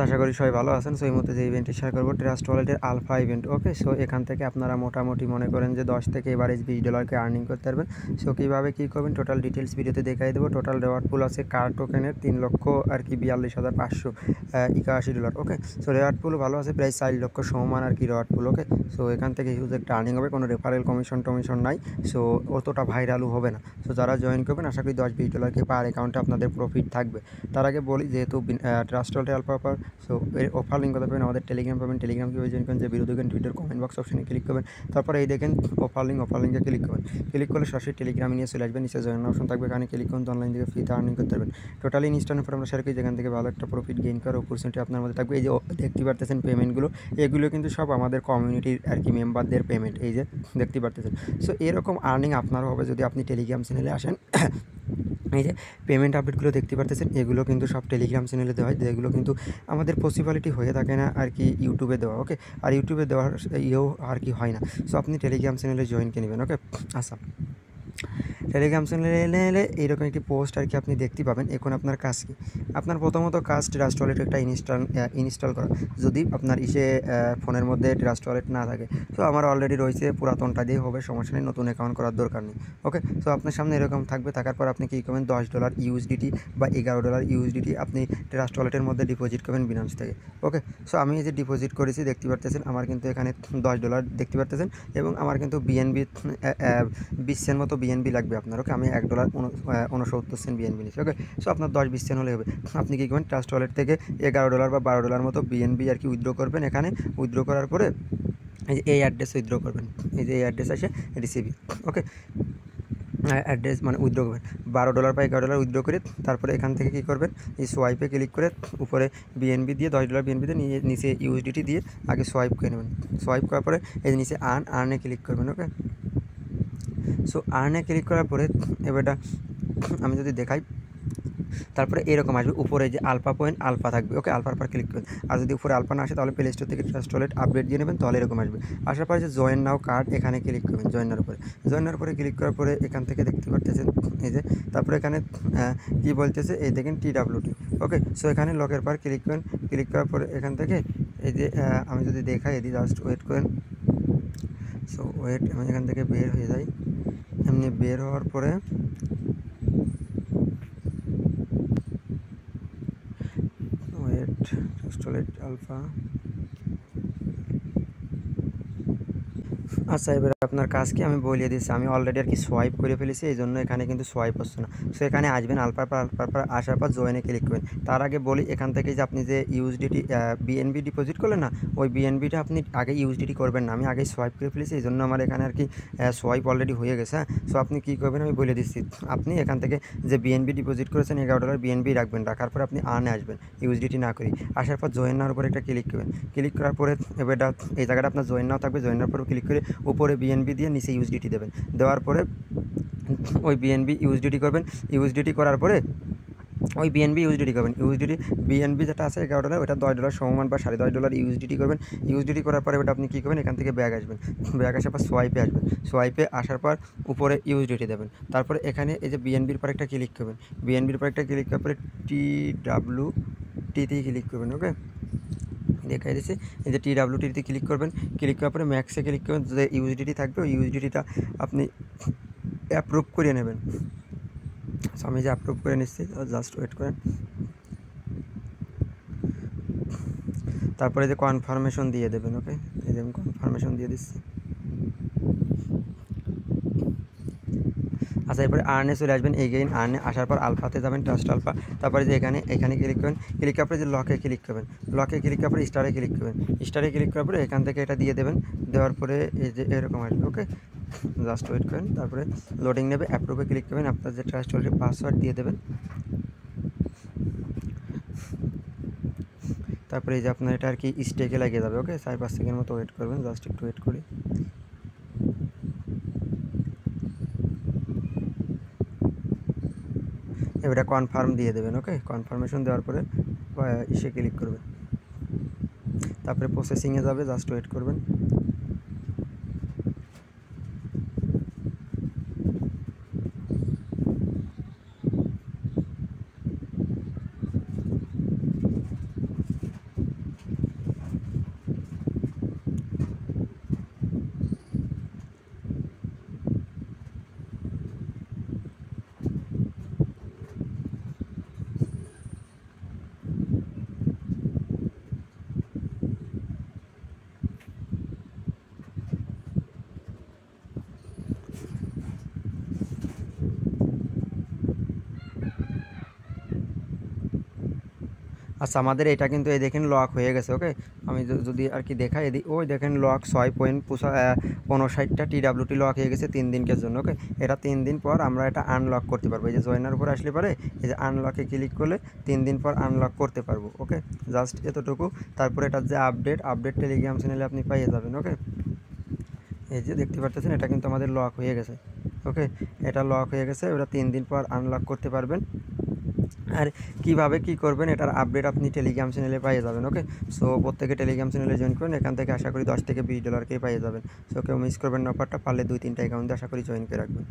আশা করি সবাই ভালো আছেন। সো এই মুহূর্তে যে ইভেন্টটি শেয়ার করবো ট্রাস্ট ওয়ালেটের আলফা ইভেন্ট। ওকে, সো এখান থেকে আপনারা মোটামুটি মনে করেন যে 10 থেকে এভারেজ $20 আর্নিং করতে পারবেন। সো কীভাবে কী করবেন টোটাল ডিটেলস ভিডিওতে দেখাই দেবো। টোটাল রেওয়ার্ড পুল আছে কার টোকেনের 3,42,581 ওকে, সো রেওয়ার্ড পুল ভালো আছে, প্রায় 4 লক্ষ সমান আর কি রেওয়ার্ড পুল। ওকে, সো এখান থেকে হিউজ একটা আর্নিং হবে, কোনো রেফারেল কমিশন নাই। সো অতটা ভাইরালও হবে না। সো যারা জয়েন করবেন আশা করি $10-20 পার অ্যাকাউন্টে আপনাদের প্রফিট থাকবে। তার আগে বলি যেহেতু ট্রাস্ট ওয়ালেটের আলফা সো এর অফার লিঙ্ক কোথায় পাবেন, আমাদের টেলিগ্রাম পাবেন। টেলিগ্রাম কীভাবে জয়েন করেন, যে ভিডিও দেখেন টুইটার কমেন্ট বক্স অপশনে ক্লিক করবেন। তারপরে এই দেখেন অফার লিঙ্কে ক্লিক করবেন। ক্লিক করলে সরাসরি টেলিগ্রামে নিয়ে চলে আসবেন। নিচে জয়েন অপশন থাকবে, এখানে ক্লিক করুন, অনলাইন থেকে ফ্রিতে আর্নিং করতে পারবেন। টোটালি ইনস্ট্যান্ট ফর আমরা শেয়ার করি, যেখান থেকে ভালো একটা প্রফিট গেইন করার অপরচুনিটি আপনার মধ্যে থাকবে। এই যে দেখতে পারতেছেন পেমেন্টগুলো, এগুলো কিন্তু সব আমাদের কমিউনিটির আর কি মেম্বারদের পেমেন্ট, এই যে দেখতে পারতেছেন। সো এরকম আর্নিং আপনারও হবে যদি আপনি টেলিগ্রাম চ্যানেলে আসেন। এই যে পেমেন্ট আপডেটগুলো দেখতে পারতেছেন, এগুলো কিন্তু সব টেলিগ্রাম চ্যানেলে দেওয়া হয়, যেগুলো কিন্তু আমাদের পসিবিলিটি হয়ে থাকে না আর কি ইউটিউবে দেওয়া। ওকে, আর ইউটিউবে দেওয়ার আর কি হয় না। সো আপনি টেলিগ্রাম চ্যানেলে জয়েনকে নেবেন। ওকে, আচ্ছা, টেলিগ্রাম চ্যানেলে এলে এইরকম একটি পোস্ট আর কি আপনি দেখতে পাবেন। এখন আপনার কাজ কি, আপনার প্রথমত কাজ ট্রাস্ট ওয়ালেট একটা ইনস্টল করা। যদি আপনার ফোনের মধ্যে ট্রাস্ট ওয়ালেট না থাকে, তো আমার অলরেডি রয়েছে, পুরাতনটা দিয়ে হবে, সমস্যা নেই, নতুন অ্যাকাউন্ট করার দরকার নেই। ওকে, সো আপনার সামনে এরকম থাকবে, থাকার পর আপনি কী করবেন, $10 ইউএসডিটি বা $11 ইউএসডিটি আপনি ট্রাস্ট ওয়ালেটের মধ্যে ডিপোজিট করবেন বিনান্স থেকে। ওকে, সো আমি এই যে ডিপোজিট করেছি দেখতে পারতেছেন, আমার কিন্তু এখানে $10 দেখতে পারতেছেন, এবং আমার কিন্তু বিএনবি 20 সেন্ট মতো বিএনবি লাগবে আপনার। ওকে, আমি $1.69 বিএনবি নিচ্ছি। ওকে, সো আপনার 10-20 সেন্ট হলে হবে। আপনি কী করবেন, ট্রাস্ট ওয়ালেট থেকে $11 বা $12 মতো বিএনবি আর কি উইথড্র করবেন। এখানে উইথড্র করার পরে এই যে এই অ্যাড্রেসে উইথড্র করবেন, এই যে এই অ্যাড্রেস আসে রিসিভি। ওকে, অ্যাড্রেস মানে উইথড্র করবেন $12 বা $11 উইথড্র করে, তারপরে এখান থেকে কী করবেন, এই সোয়াইপে ক্লিক করে উপরে বিএনবি দিয়ে $10 বিএনবিতে নিয়ে নিচে ইউএসডিটি দিয়ে আগে সোয়াইপ করে নেবেন। সোয়াইপ করার পরে এই নিচে আর্নে ক্লিক করবেন। ওকে, সো আর্নে ক্লিক করার পরে এবারটা আমি যদি দেখাই, তারপরে এরকম আসবে, উপরে যে আলফা পয়েন্ট আলফা থাকবে। ওকে, আলফার পর ক্লিক করবেন। আর যদি উপরে আলফা না আসে তাহলে প্লে স্টোর থেকে ট্রাস্ট ওয়ালেট আপডেট দিয়ে নেবেন, তাহলে এরকম আসবে। আসার পরে যে জয়েন নাও কার্ড, এখানে ক্লিক করবেন। জয়েনার উপরে ক্লিক করার পরে এখান থেকে দেখতে পাচ্ছেন এই যে, তারপরে এখানে কী বলতেছে এই দেখেন TWT। ওকে, সো এখানে লকের পর ক্লিক করেন। ক্লিক করার পরে এখান থেকে এই যে আমি যদি দেখাই এদিকে, জাস্ট ওয়েট করেন। সো ওয়েট, আমি এখান থেকে বের হয়ে যাই। এমনি বের হওয়ার পরে ওয়েট, ট্রাস্ট ওয়ালেট আলফা। আচ্ছা, এবার আপনার কাজ কি আমি বলিয়ে দিচ্ছি। আমি অলরেডি আর কি সোয়াইপ করে ফেলেছি, এই জন্য এখানে কিন্তু সোয়াইপ হচ্ছে না। সো এখানে আসবেন, আলফার পর আসার পর জয়েনে ক্লিক করবেন। তার আগে বলি, এখান থেকে যে আপনি যে ইউএসডিটি বিএনবি ডিপোজিট করলেন না, ওই বিএনবিটা আপনি আগে ইউএসডিটি করবেন না। আমি আগে সোয়াইপ করে ফেলেছি, এই জন্য আমার এখানে আর কি সোয়াইপ অলরেডি হয়ে গেছে। হ্যাঁ, সো আপনি কী করবেন আমি বলে দিচ্ছি। আপনি এখান থেকে যে বিএনবি ডিপোজিট করেছেন $11 বিএনবি রাখবেন, রাখার পর আপনি আর্নে আসবেন ইউএসডিটি না করি। আসার পর জয়েন নাওয়ার উপরে একটা ক্লিক করবেন। ক্লিক করার পরে এবারটা এই জায়গাটা আপনার জয়েন নাও থাকবে। জয়েন নাওয়ার পরে ক্লিক করে উপরে বিএনবি দিয়ে নিচে ইউএসডিটি দেবেন। দেওয়ার পরে ওই বিএনবি ইউএসডিটি করবেন। ইউএসডিটি করার পরে ওই ইউএসডিটি করবেন। বিএনবি যেটা আছে $11, ওটা $10 সমান বা $10.5 ইউএসডিটি করবেন। ইউএসডিটি করার পরে ওটা আপনি কী করবেন, এখান থেকে ব্যাগ আসবেন। ব্যাগ আসার পর সোয়াইপে আসবেন। সোয়াইপে আসার পর উপরে ইউএসডিটি দেবেন। তারপরে এখানে এই যে বিএনবির পর একটা ক্লিক করবেন। বিএনবির পর একটা ক্লিক করার পরে TWTতে ক্লিক করবেন। ওকে, দেখাই দিচ্ছি, এই যে TWTতে ক্লিক করবেন। ক্লিক করার পরে ম্যাক্সে ক্লিক করবেন। যে ইউএসডিটি থাকবে ওই ইউএসডিটিটা আপনি অ্যাপ্রুভ করে নেবেন। সো আমি যে অ্যাপ্রুভ করে নিচ্ছি, জাস্ট ওয়েট করেন। তারপরে যে কনফার্মেশন দিয়ে দেবেন। ওকে, এই যে আমি কনফার্মেশন দিয়ে দিচ্ছি। আচ্ছা, এরপরে আর্নে চলে আসবেন। এগেইন আর্নে আসার পর আলফাতে যাবেন, ট্রাস্ট আলফা। তারপরে যে এখানে ক্লিক করবেন। ক্লিক করার পরে যে লকে ক্লিক করবেন। লকে ক্লিক করার পরে স্টারে ক্লিক করবেন। স্টারে ক্লিক করার পরে এখান থেকে এটা দিয়ে দেবেন। দেওয়ার পরে এই যে এরকম আসবে। ওকে, জাস্ট ওয়েট করেন। তারপরে লোডিং নেবে, অ্যাপ্রুভে ক্লিক করবেন। আপনার যে ট্রাস্ট ওয়ালেটের পাসওয়ার্ড দিয়ে দেবেন। তারপরে এই যে আপনার এটা আর কি স্টেকে লাগিয়ে যাবে। ওকে, 4-5 সেকেন্ড মতো ওয়েট করবেন, জাস্ট একটু ওয়েট করি। এবারে কনফার্ম দিয়ে দেবেন। ওকে, কনফার্মেশন দেওয়ার পরে ইসে ক্লিক করবেন। তারপরে প্রসেসিংয়ে যাবে, জাস্ট ওয়েট করবেন। আচ্ছা, আমাদের এটা কিন্তু এই দেখেন লক হয়ে গেছে। ওকে, আমি যদি আর কি দেখাই, ওই দেখেন লক 6.59টা TWT লক হয়ে গেছে 3 দিনকের জন্য। ওকে, এটা 3 দিন পর আমরা এটা আনলক করতে পারবো। এই যে জয়েনার উপর আসলে পরে এই যে আনলকে ক্লিক করলে 3 দিন পর আনলক করতে পারবো। ওকে, জাস্ট এতটুকু। তারপরে এটার যে আপডেট টেলিগ্রাম চ্যানেলে আপনি পাইয়ে যাবেন। ওকে, এই যে দেখতে পারতেছেন এটা কিন্তু আমাদের লক হয়ে গেছে। ওকে, এটা লক হয়ে গেছে, ওটা 3 দিন পর আনলক করতে পারবেন। আর কীভাবে কী করবেন এটার আপডেট আপনি টেলিগ্রাম চ্যানেলে পেয়ে যাবেন। ওকে, সো প্রত্যেকে টেলিগ্রাম চ্যানেলে জয়েন করুন, এখান থেকে আশা করি $10 থেকে $20 পেয়ে যাবেন। সো কেউ মিস করবেন না, অফারটা পারলে 2-3টা অ্যাকাউন্টে আশা করি জয়েন করে রাখবেন।